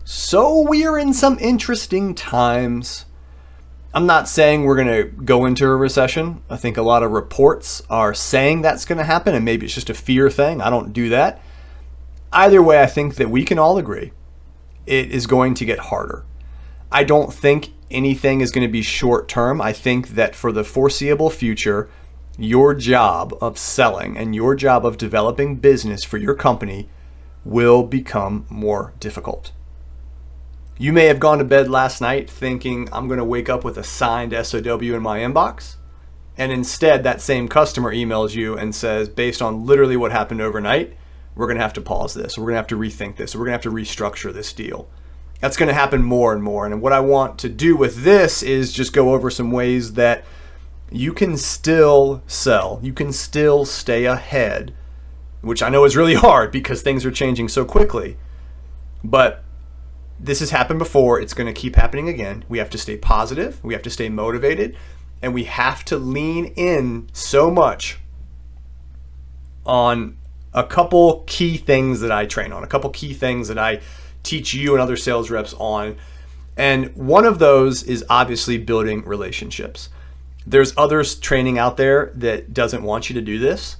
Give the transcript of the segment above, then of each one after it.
So we are in some interesting times. I'm not saying we're going to go into a recession. I think a lot of reports are saying that's going to happen, and maybe it's just a fear thing. I don't do that. Either way, I think that we can all agree it is going to get harder. I don't think anything is going to be short term. I think that for the foreseeable future, your job of selling and your job of developing business for your company will become more difficult. You may have gone to bed last night thinking, I'm going to wake up with a signed SOW in my inbox. And instead, that same customer emails you and says, based on literally what happened overnight, we're going to have to pause this. We're going to have to rethink this. We're going to have to restructure this deal. That's going to happen more and more. And what I want to do with this is just go over some ways that you can still sell. You can still stay ahead, which I know is really hard because things are changing so quickly. But this has happened before. It's going to keep happening again. We have to stay positive. We have to stay motivated. And we have to lean in so much on a couple key things that I train on, a couple key things that I teach you and other sales reps on. And one of those is obviously building relationships. There's others training out there that doesn't want you to do this.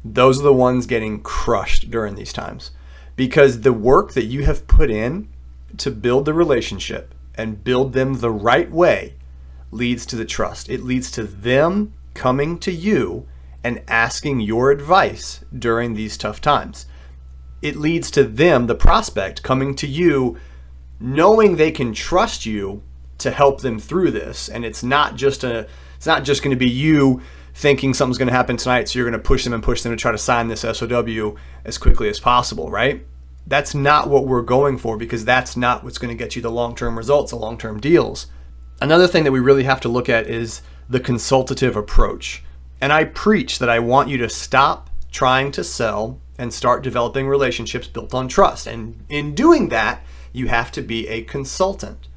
Those are the ones getting crushed during these times, because the work that you have put in to build the relationship and build them the right way leads to the trust. It leads to them coming to you and asking your advice during these tough times. It leads to them, the prospect, coming to you knowing they can trust you to help them through this. And it's not just going to be you thinking something's going to happen tonight, so you're going to push them to try to sign this SOW as quickly as possible, right? That's not what we're going for, because that's not what's going to get you the long-term results, the long-term deals. Another thing that we really have to look at is the consultative approach. And I preach that I want you to stop trying to sell and start developing relationships built on trust. And in doing that, you have to be a consultant.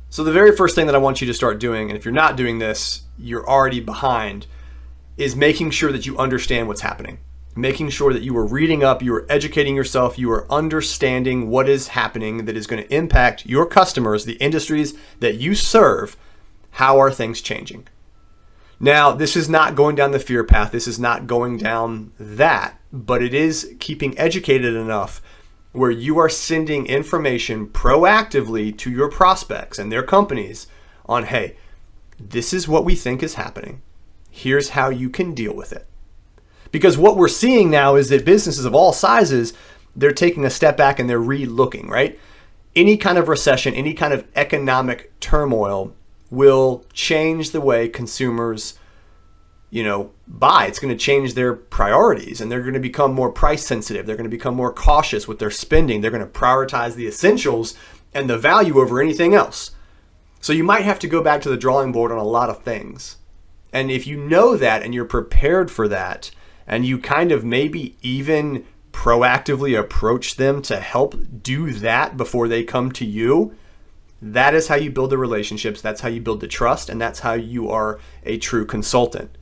So the very first thing that I want you to start doing, and if you're not doing this, you're already behind, is making sure that you understand what's happening. Making sure that you are reading up, you are educating yourself, you are understanding what is happening that is going to impact your customers, the industries that you serve. How are things changing? Now, this is not going down the fear path. This is not going down that, but it is keeping educated enough where you are sending information proactively to your prospects and their companies on, hey, this is what we think is happening. Here's how you can deal with it. Because what we're seeing now is that businesses of all sizes, they're taking a step back and they're re-looking, right? Any kind of recession, any kind of economic turmoil will change the way consumers, buy. It's going to change their priorities, and they're going to become more price sensitive. They're going to become more cautious with their spending. They're going to prioritize the essentials and the value over anything else. So you might have to go back to the drawing board on a lot of things. And if you know that and you're prepared for that, and you kind of maybe even proactively approach them to help do that before they come to you, that is how you build the relationships. That's how you build the trust. And that's how you are a true consultant.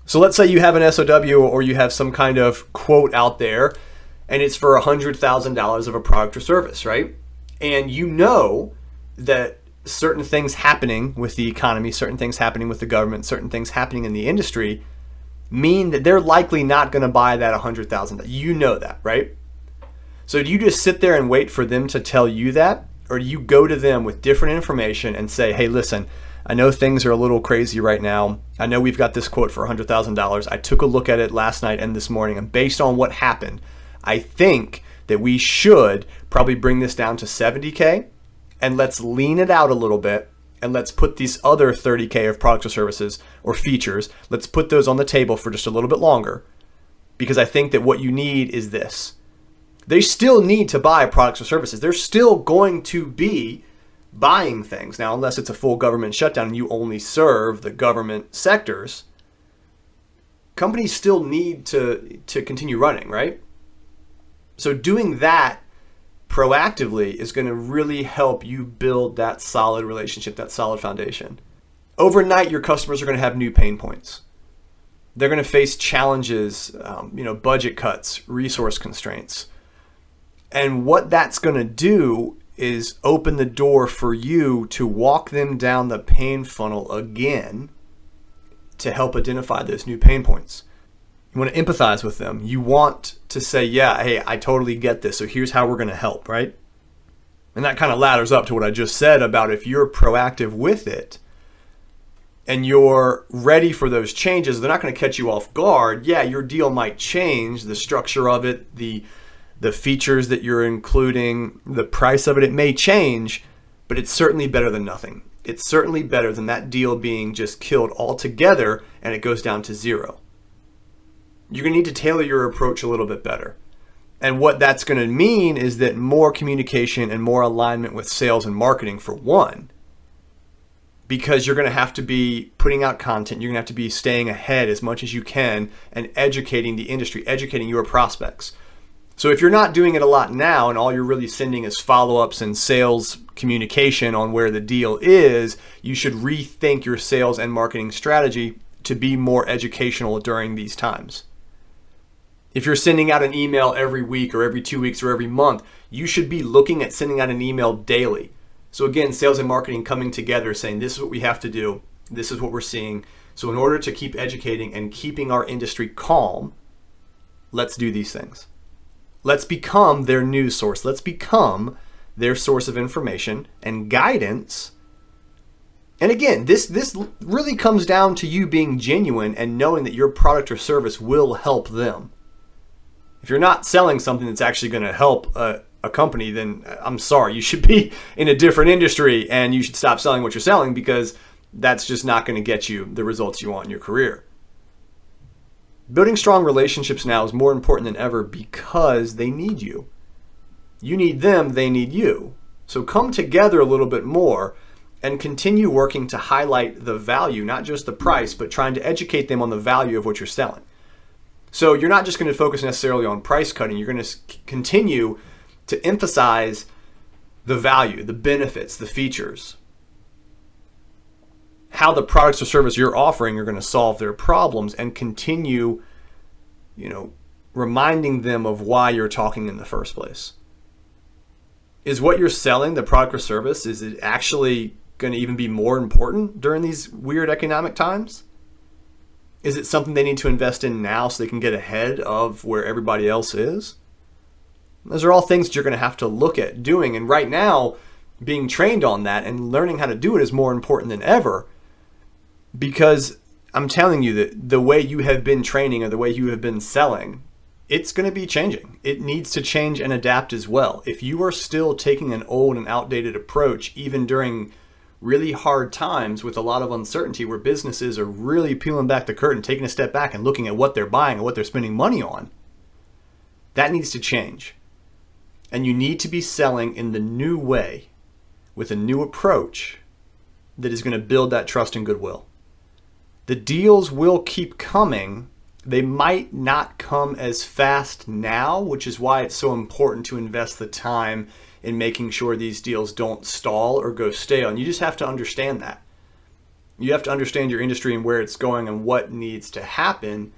So let's say you have an SOW or you have some kind of quote out there, and it's for $100,000 of a product or service, right? And you know that certain things happening with the economy, certain things happening with the government, certain things happening in the industry mean that they're likely not going to buy that $100,000. You know that, right? So do you just sit there and wait for them to tell you that? Or do you go to them with different information and say, hey, listen, I know things are a little crazy right now. I know we've got this quote for $100,000. I took a look at it last night and this morning, and based on what happened, I think that we should probably bring this down to $70K, and let's lean it out a little bit, and let's put these other $30K of products or services or features, let's put those on the table for just a little bit longer, because I think that what you need is this. They still need to buy products or services. They're still going to be buying things. Now, unless it's a full government shutdown and you only serve the government sectors, companies still need to continue running, right? So doing that proactively is going to really help you build that solid relationship, that solid foundation. Overnight, your customers are going to have new pain points. They're going to face challenges, budget cuts, resource constraints. And what that's going to do is open the door for you to walk them down the pain funnel again to help identify those new pain points. You want to empathize with them. You want to say, yeah, hey, I totally get this. So here's how we're going to help, right? And that kind of ladders up to what I just said about if you're proactive with it and you're ready for those changes, they're not going to catch you off guard. Yeah, your deal might change, the structure of it, the features that you're including, the price of it, it may change, but it's certainly better than nothing. It's certainly better than that deal being just killed altogether and it goes down to zero. You're going to need to tailor your approach a little bit better. And what that's going to mean is that more communication and more alignment with sales and marketing for one, because you're going to have to be putting out content. You're going to have to be staying ahead as much as you can and educating the industry, educating your prospects. So if you're not doing it a lot now and all you're really sending is follow-ups and sales communication on where the deal is, you should rethink your sales and marketing strategy to be more educational during these times. If you're sending out an email every week or every 2 weeks or every month, you should be looking at sending out an email daily. So again, sales and marketing coming together saying this is what we have to do. This is what we're seeing. So in order to keep educating and keeping our industry calm, let's do these things. Let's become their news source. Let's become their source of information and guidance. And again, this really comes down to you being genuine and knowing that your product or service will help them. If you're not selling something that's actually going to help a company, then I'm sorry, you should be in a different industry and you should stop selling what you're selling, because that's just not going to get you the results you want in your career. Building strong relationships now is more important than ever because they need you. You need them, they need you. So come together a little bit more and continue working to highlight the value, not just the price, but trying to educate them on the value of what you're selling. So you're not just going to focus necessarily on price cutting. You're going to continue to emphasize the value, the benefits, the features, how the products or service you're offering are going to solve their problems, and continue, reminding them of why you're talking in the first place. Is what you're selling, the product or service, is it actually going to even be more important during these weird economic times? Is it something they need to invest in now so they can get ahead of where everybody else is? Those are all things that you're going to have to look at doing. And right now, being trained on that and learning how to do it is more important than ever, because I'm telling you that the way you have been training or the way you have been selling, it's going to be changing. It needs to change and adapt as well. If you are still taking an old and outdated approach, even during really hard times with a lot of uncertainty where businesses are really peeling back the curtain, taking a step back and looking at what they're buying and what they're spending money on, that needs to change. And you need to be selling in the new way with a new approach that is going to build that trust and goodwill. The deals will keep coming. They might not come as fast now, which is why it's so important to invest the time in making sure these deals don't stall or go stale. And you just have to understand that. You have to understand your industry and where it's going and what needs to happen,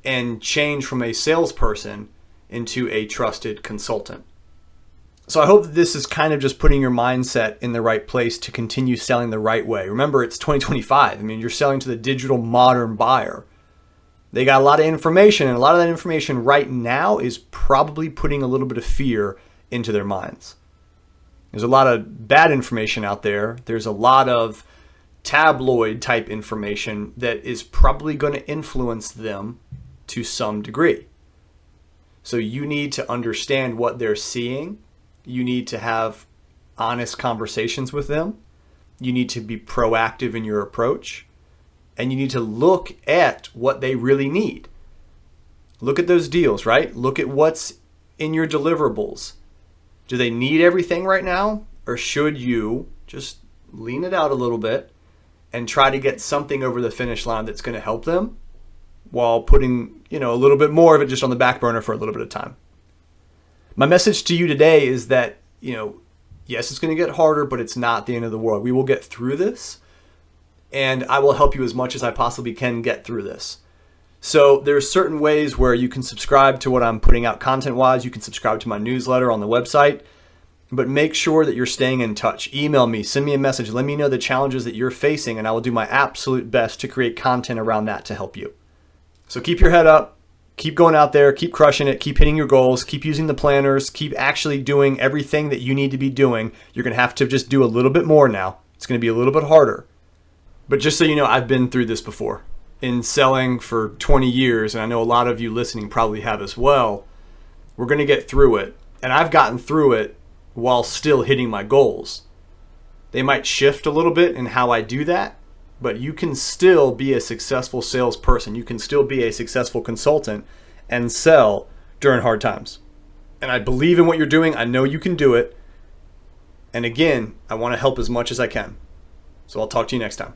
and change from a salesperson into a trusted consultant. So I hope that this is kind of just putting your mindset in the right place to continue selling the right way. Remember, it's 2025. I mean, you're selling to the digital modern buyer. They got a lot of information, and a lot of that information right now is probably putting a little bit of fear into their minds. There's a lot of bad information out there. There's a lot of tabloid type information that is probably going to influence them to some degree. So you need to understand what they're seeing. You need to have honest conversations with them. You need to be proactive in your approach. And you need to look at what they really need. Look at those deals, right? Look at what's in your deliverables. Do they need everything right now? Or should you just lean it out a little bit and try to get something over the finish line that's going to help them while putting, a little bit more of it just on the back burner for a little bit of time? My message to you today is that, yes, it's going to get harder, but it's not the end of the world. We will get through this, and I will help you as much as I possibly can get through this. So there's certain ways where you can subscribe to what I'm putting out content-wise. You can subscribe to my newsletter on the website, but make sure that you're staying in touch. Email me, send me a message, let me know the challenges that you're facing, and I will do my absolute best to create content around that to help you. So keep your head up, keep going out there, keep crushing it, keep hitting your goals, keep using the planners, keep actually doing everything that you need to be doing. You're going to have to just do a little bit more now. It's going to be a little bit harder. But just so you know, I've been through this before. In selling for 20 years, and I know a lot of you listening probably have as well, we're going to get through it. And I've gotten through it while still hitting my goals. They might shift a little bit in how I do that, but you can still be a successful salesperson. You can still be a successful consultant and sell during hard times. And I believe in what you're doing. I know you can do it. And again, I want to help as much as I can. So I'll talk to you next time.